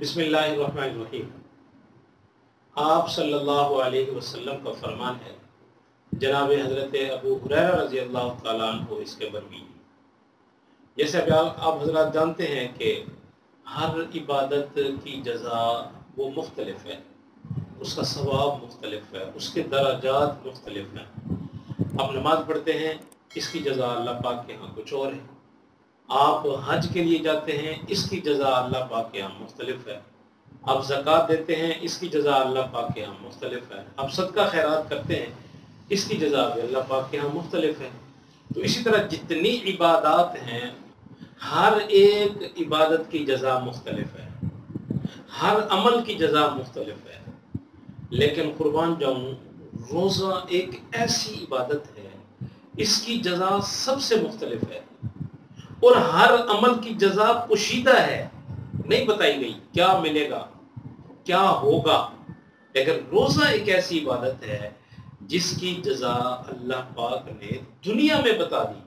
بسم اللہ الرحمن الرحیم۔ آپ صلی اللہ علیہ وسلم کا فرمان ہے، جناب حضرت ابو ہریرہ رضی اللہ تعالیٰ عنہ اس کے مروی، جیسے آپ حضرات جانتے ہیں کہ ہر عبادت کی جزا وہ مختلف ہے، اس کا ثواب مختلف ہے، اس کے درجات مختلف ہیں۔ آپ نماز پڑھتے ہیں، اس کی جزا اللہ پاک کے ہاں کچھ اور ہے۔ آپ حج کے لیے جاتے ہیں، اس کی جزا اللہ پاک کے ہاں مختلف ہے۔ آپ زکوٰۃ دیتے ہیں، اس کی جزا اللہ پاک کے ہاں مختلف ہے۔ آپ صدقہ خیرات کرتے ہیں، اس کی جزا بھی اللہ پاک کے ہاں مختلف ہے۔ تو اسی طرح جتنی عبادات ہیں، ہر ایک عبادت کی جزا مختلف ہے، ہر عمل کی جزا مختلف ہے۔ لیکن قربان جاؤں، روزہ ایک ایسی عبادت ہے، اس کی جزا سب سے مختلف ہے، اور ہر عمل کی جزا پوشیدہ ہے، نہیں بتائی گئی کیا ملے گا کیا ہوگا۔ لیکن روزہ ایک ایسی عبادت ہے جس کی جزا اللہ پاک نے دنیا میں بتا دی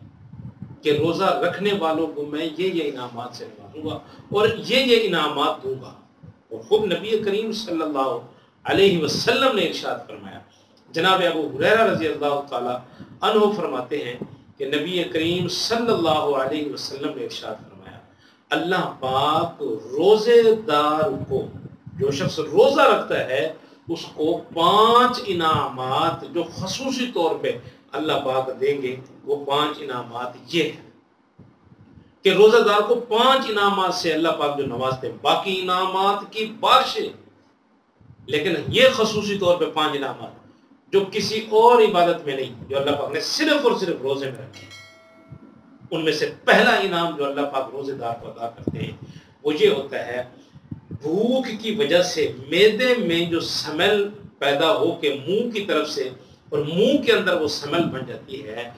کہ روزہ رکھنے والوں کو میں یہ انعامات سے نوازوں گا اور یہ انعامات دوں گا۔ اور خود نبی کریم صلی اللہ علیہ وسلم نے ارشاد فرمایا، جناب ابو ہریرہ رضی اللہ تعالی عنہ فرماتے ہیں کہ نبی کریم صلی اللہ علیہ وسلم نے ارشاد فرمایا، اللہ پاک روزے دار کو، جو شخص روزہ رکھتا ہے، اس کو 5 انعامات جو خصوصی طور پہ اللہ پاک دیں گے، وہ 5 انعامات یہ ہیں کہ روزہ دار کو 5 انعامات سے اللہ پاک جو نوازتے ہیں، باقی انعامات کی بارشیں، لیکن یہ خصوصی طور پہ 5 انعامات جو کسی اور عبادت میں نہیں، جو اللہ پاک نے صرف اور صرف روزے میں رکھے۔ ان میں سے پہلا انعام جو اللہ پاک روزے دار کو عطا کرتے ہیں وہ یہ ہوتا ہے، بھوک کی وجہ سے معدے میں جو سمیل پیدا ہو کے منہ کی طرف سے اور منہ کے اندر وہ سمیل بن جاتی ہے،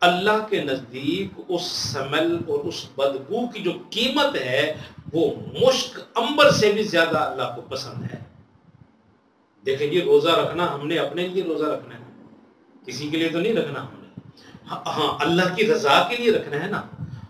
اللہ کے نزدیک اس سمیل اور اس بدبو کی جو قیمت ہے وہ مشک عنبر سے بھی زیادہ اللہ کو پسند ہے۔ دیکھیں یہ روزہ رکھنا ہم نے اپنے لیے روزہ رکھنا ہے، کسی کے لیے تو نہیں رکھنا ہم نے، ہاں اللہ کی رضا کے لیے رکھنا ہے نا،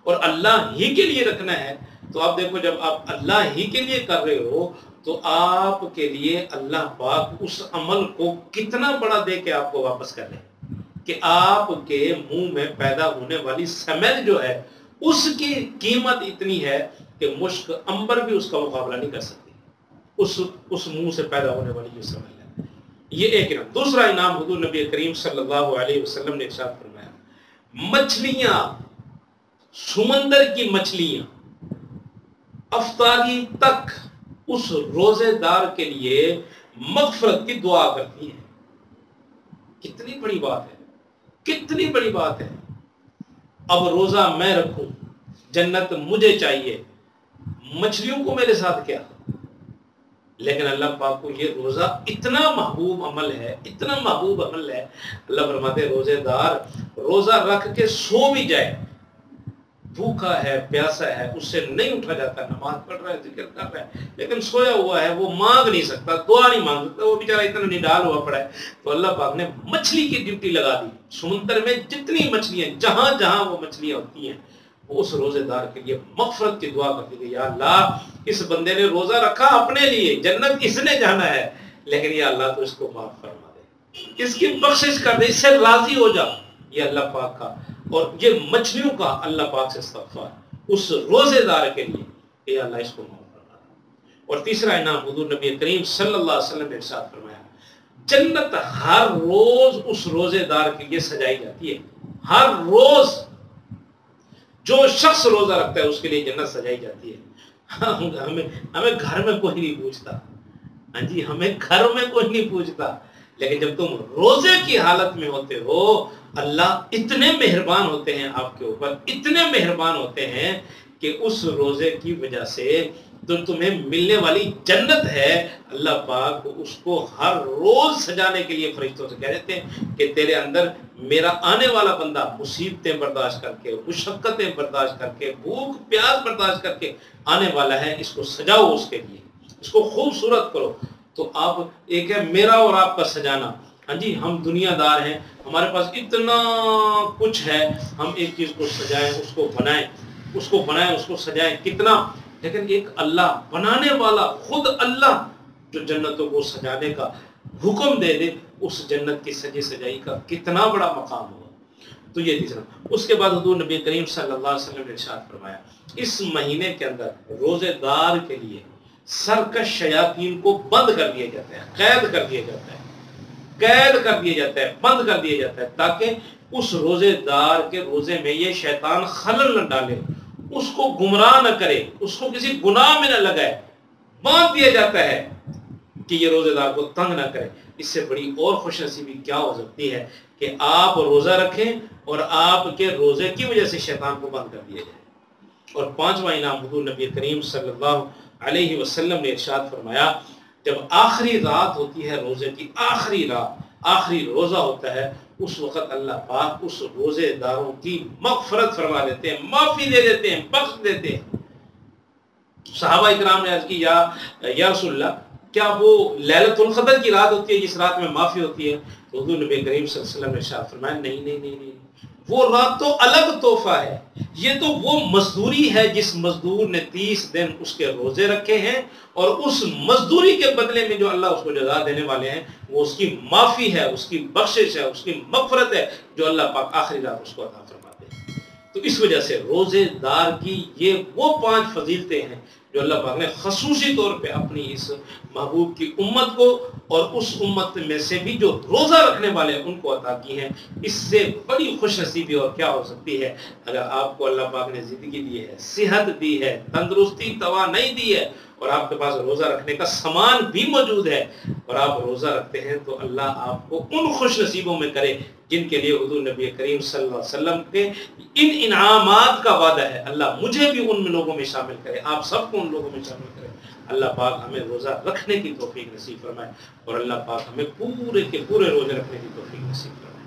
اور اللہ ہی کے لیے رکھنا ہے۔ تو آپ دیکھو، جب آپ اللہ ہی کے لیے کر رہے ہو تو آپ کے لیے اللہ پاک اس عمل کو کتنا بڑا دے کے آپ کو واپس کر لے کہ آپ کے منہ میں پیدا ہونے والی سمیل جو ہے اس کی قیمت اتنی ہے کہ مشک عنبر بھی اس کا مقابلہ نہیں کر سکتی، اس منہ سے پیدا ہونے والی جو سمیل ہے۔ یہ ایک انعام۔ دوسرا انعام حضور نبی کریم صلی اللہ علیہ وسلم نے ارشاد فرمایا، مچھلیاں، سمندر کی مچھلیاں افطاری تک اس روزے دار کے لیے مغفرت کی دعا کرتی ہیں۔ کتنی بڑی بات ہے، کتنی بڑی بات ہے۔ اب روزہ میں رکھوں، جنت مجھے چاہیے، مچھلیوں کو میرے ساتھ کیا، لیکن اللہ پاک کو یہ روزہ اتنا محبوب عمل ہے، اتنا محبوب عمل ہے، اللہ فرماتے روزے دار روزہ رکھ کے سو بھی جائے، بھوکا ہے پیاسا ہے، اس سے نہیں اٹھا جاتا، نماز پڑھ رہا ہے، ذکر کر رہا ہے، لیکن سویا ہوا ہے، وہ مانگ نہیں سکتا، دعا نہیں مانگ سکتا، وہ بیچارہ اتنا نڈال ہوا پڑا ہے، تو اللہ پاک نے مچھلی کی ڈیوٹی لگا دی۔ سمندر میں جتنی مچھلیاں، جہاں جہاں وہ مچھلیاں ہوتی ہیں، وہ اس روزے دار کے لیے مغفرت کی دعا کرتی کہ یا اللہ، اس بندے نے روزہ رکھا اپنے لیے، جنت اس نے جانا ہے، لیکن یا اللہ تو اس کو معاف فرما دے، اس کی بخشش کر دے، اس سے راضی ہو جا۔ یہ اللہ پاک کا اور یہ مچھلیوں کا اللہ پاک سے استغفار اس روزے دار کے لیے کہ یا اللہ اس کو معاف فرما دے۔ اور تیسرا انعام حضور نبی کریم صلی اللہ علیہ وسلم نے ارشاد فرمایا، جنت ہر روز اس روزے دار کے لیے سجائی جاتی ہے، ہر روز جو شخص روزہ رکھتا ہے اس کے لیے جنت سجائی جاتی ہے۔ ہمیں گھر میں کوئی نہیں پوچھتا، ہاں جی، ہمیں گھر میں کوئی نہیں پوچھتا، لیکن جب تم روزے کی حالت میں ہوتے ہو، اللہ اتنے مہربان ہوتے ہیں آپ کے اوپر، اتنے مہربان ہوتے ہیں کہ اس روزے کی وجہ سے جو تمہیں ملنے والی جنت ہے، اللہ پاک اس کو ہر روز سجانے کے لیے فرشتوں سے کہہ دیتے ہیں کہ تیرے اندر میرا آنے والا بندہ مصیبتیں برداشت کر کے، مشقتیں برداشت کر کے، بھوک پیاس برداشت کر کے آنے والا ہے، اس کو سجاؤ، اس کے لیے اس کو خوبصورت کرو۔ تو آپ ایک ہے میرا اور آپ کا سجانا، ہاں جی، ہم دنیا دار ہیں، ہمارے پاس اتنا کچھ ہے، ہم ایک چیز کو سجائیں، اس کو بنائیں، اس کو سجائیں، کتنا لیکن ایک اللہ بنانے والا، خود اللہ جو جنتوں کو سجانے کا حکم دے دے، اس جنت کی سجی سجائی کا کتنا بڑا مقام ہوگا۔ تو یہ تیسرا۔ اس کے بعد حضور نبی کریم صلی اللہ علیہ وسلم نے ارشاد فرمایا اس مہینے کے اندر روزے دار کے لیے سرکش شیاطین کو بند کر دیا جاتا ہے، قید کر دیا جاتا ہے، قید کر دیا جاتا ہے، بند کر دیا جاتا ہے، تاکہ اس روزے دار کے روزے میں یہ شیطان خلل نہ ڈالے، اس کو گمراہ نہ کرے، اس کو کسی گناہ میں نہ لگائے، باندھ دیا جاتا ہے کہ یہ روزے دار کو تنگ نہ کرے۔ اس سے بڑی اور خوش نصیبی کیا ہو سکتی ہے کہ آپ روزہ رکھیں اور آپ کے روزے کی وجہ سے شیطان کو بند کر دیا جائے۔ اور پانچواں انعام حضور نبی کریم صلی اللہ علیہ وسلم نے ارشاد فرمایا جب آخری رات ہوتی ہے روزے کی، آخری رات، آخری روزہ ہوتا ہے، اس وقت اللہ پاک اس روزے داروں کی مغفرت فرما دیتے ہیں، معافی دے دیتے ہیں، بخش دیتے ہیں۔ صحابہ اکرام نے عرض کی یا رسول اللہ کیا وہ لیلۃ القدر کی رات ہوتی ہے جس رات میں معافی ہوتی ہے؟ تو حضور نبی کریم صلی اللہ علیہ وسلم نے ارشاد فرمایا نہیں، وہ رات تو الگ تحفہ ہے، یہ تو وہ مزدوری ہے جس مزدور نے 30 دن اس کے روزے رکھے ہیں، اور اس مزدوری کے بدلے میں جو اللہ اس کو جزا دینے والے ہیں وہ اس کی معافی ہے، اس کی بخشش ہے، اس کی مغفرت ہے جو اللہ پاک آخری رات اس کو عطا فرماتے ہیں۔ تو اس وجہ سے روزے دار کی یہ وہ 5 فضیلتیں ہیں جو اللہ پاک نے خصوصی طور پہ اپنی اس محبوب کی امت کو اور اس امت میں سے بھی جو روزہ رکھنے والے ہیں ان کو عطا کی ہیں۔ اس سے بڑی خوش نصیبی اور کیا ہو سکتی ہے اگر آپ کو اللہ پاک نے زندگی دی ہے، صحت دی ہے، تندرستی توانائی دی ہے، اور آپ کے پاس روزہ رکھنے کا سامان بھی موجود ہے، اور آپ روزہ رکھتے ہیں، تو اللہ آپ کو ان خوش نصیبوں میں کرے جن کے لیے حضور نبی کریم صلی اللہ علیہ وسلم کے ان انعامات کا وعدہ ہے۔ اللہ مجھے بھی ان لوگوں میں شامل کرے، آپ سب کو ان لوگوں میں شامل کرے۔ اللہ پاک ہمیں روزہ رکھنے کی توفیق نصیب فرمائے، اور اللہ پاک ہمیں پورے کے پورے روزے رکھنے کی توفیق نصیب فرمائے۔